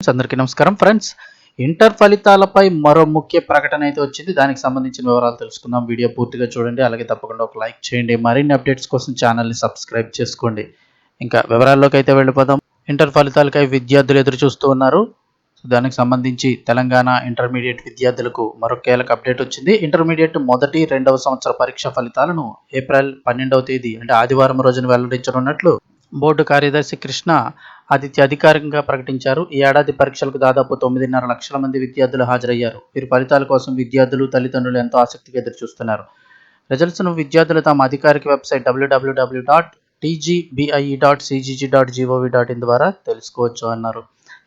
అందరికీ నమస్కారం friends. Inter ఫలితాలపై మరో ముఖ్య ప్రకటన అయితే వచ్చింది. దానికి సంబంధించిన వివరాలు తెలుసుకుందాం. వీడియో పూర్తిగా చూడండి, అలాగే తప్పకుండా ఒక లైక్ చేయండి. మరిన్ని అప్డేట్స్ కోసం ఛానల్ని సబ్స్క్రైబ్ చేసుకోండి. ఇంకా వివరాల్లోకి అయితే వెళ్ళిపోదాం. ఇంటర్ ఫలితాలకై విద్యార్థులు ఎదురు చూస్తూ ఉన్నారు. దానికి సంబంధించి తెలంగాణ ఇంటర్మీడియట్ విద్యార్థులకు మరో కీలక అప్డేట్ వచ్చింది. ఇంటర్మీడియట్ మొదటి రెండవ సంవత్సర పరీక్ష ఫలితాలను ఏప్రిల్ 12వ తేదీ అంటే ఆదివారం రోజున వెల్లడించనున్నట్లు బోర్డు కార్యదర్శి కృష్ణ ఆదిత్య అధికారికంగా ప్రకటించారు. ఈ ఏడాది పరీక్షలకు దాదాపు 9.5 లక్షల మంది విద్యార్థులు హాజరయ్యారు. వీరి ఫలితాల కోసం విద్యార్థులు, తల్లిదండ్రులు ఎంతో ఆసక్తిగా ఎదురుచూస్తున్నారు. రిజల్ట్స్ను విద్యార్థులు తమ అధికారిక వెబ్సైట్ www.tgbi.cgg.gov.in ద్వారా తెలుసుకోవచ్చు అన్నారు.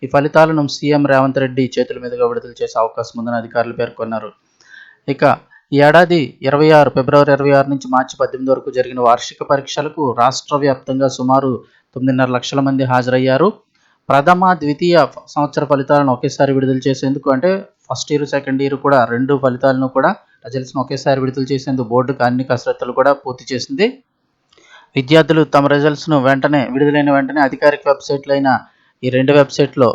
ఈ ఫలితాలను సీఎం రేవంత్ రెడ్డి చేతుల మీదుగా విడుదల చేసే అవకాశం ఉందని అధికారులు పేర్కొన్నారు. ఇక ఈ ఏడాది ఫిబ్రవరి 26 నుంచి మార్చి 18 వరకు జరిగిన వార్షిక పరీక్షలకు రాష్ట్ర వ్యాప్తంగా సుమారు 9.5 లక్షల మంది హాజరయ్యారు. ప్రథమ, ద్వితీయ సంవత్సర ఫలితాలను ఒకేసారి విడుదల చేసేందుకు అంటే ఫస్ట్ ఇయర్, సెకండ్ ఇయర్ కూడా రెండు ఫలితాలను కూడా రిజల్ట్స్ను ఒకేసారి విడుదల చేసేందుకు బోర్డుకు అన్ని కసరత్తులు కూడా పూర్తి చేసింది. విద్యార్థులు తమ రిజల్ట్స్ను విడుదలైన వెంటనే అధికారిక వెబ్సైట్లు అయిన ఈ రెండు వెబ్సైట్లో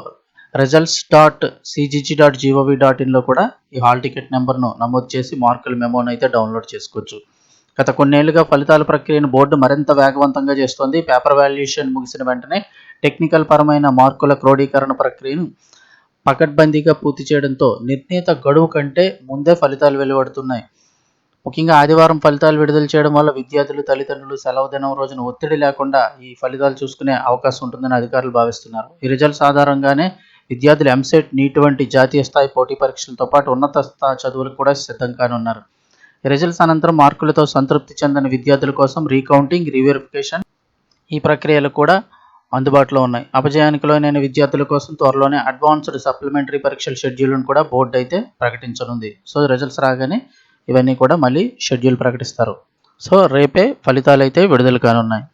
results.cgg.gov.in కూడా ఈ హాల్ టికెట్ నెంబర్ను నమోదు చేసి మార్కుల మెమోను అయితే డౌన్లోడ్ చేసుకోవచ్చు. గత కొన్నేళ్లుగా ఫలితాల ప్రక్రియను బోర్డు మరింత వేగవంతంగా చేస్తోంది. పేపర్ వాల్యుయేషన్ ముగిసిన వెంటనే టెక్నికల్ పరమైన మార్కుల క్రోడీకరణ ప్రక్రియను పకడ్బందీగా పూర్తి చేయడంతో నిర్ణీత గడువు కంటే ముందే ఫలితాలు వెలువడుతున్నాయి. ముఖ్యంగా ఆదివారం ఫలితాలు విడుదల చేయడం వల్ల విద్యార్థులు, తల్లిదండ్రులు సెలవు దినం రోజున ఒత్తిడి లేకుండా ఈ ఫలితాలు చూసుకునే అవకాశం ఉంటుందని అధికారులు భావిస్తున్నారు. ఈ రిజల్ట్స్ ఆధారంగానే విద్యార్థులు ఎంసెట్, నీట్ వంటి జాతీయ స్థాయి పోటీ పరీక్షలతో పాటు ఉన్నత స్థాయి చదువులకు కూడా సిద్ధం కానున్నారు. ఈ రిజల్ట్స్ అనంతరం మార్కులతో సంతృప్తి చెందని విద్యార్థుల కోసం రీకౌంటింగ్, రీవెరిఫికేషన్ ఈ ప్రక్రియలు కూడా అందుబాటులో ఉన్నాయి. అపజయానికి లోనైన విద్యార్థుల కోసం త్వరలోనే అడ్వాన్స్డ్ సప్లిమెంటరీ పరీక్షల షెడ్యూల్ను కూడా బోర్డు అయితే ప్రకటించనుంది. సో రిజల్ట్స్ రాగానే ఇవన్నీ కూడా మళ్ళీ షెడ్యూల్ ప్రకటిస్తారు. సో రేపే ఫలితాలు అయితే విడుదల కానున్నాయి.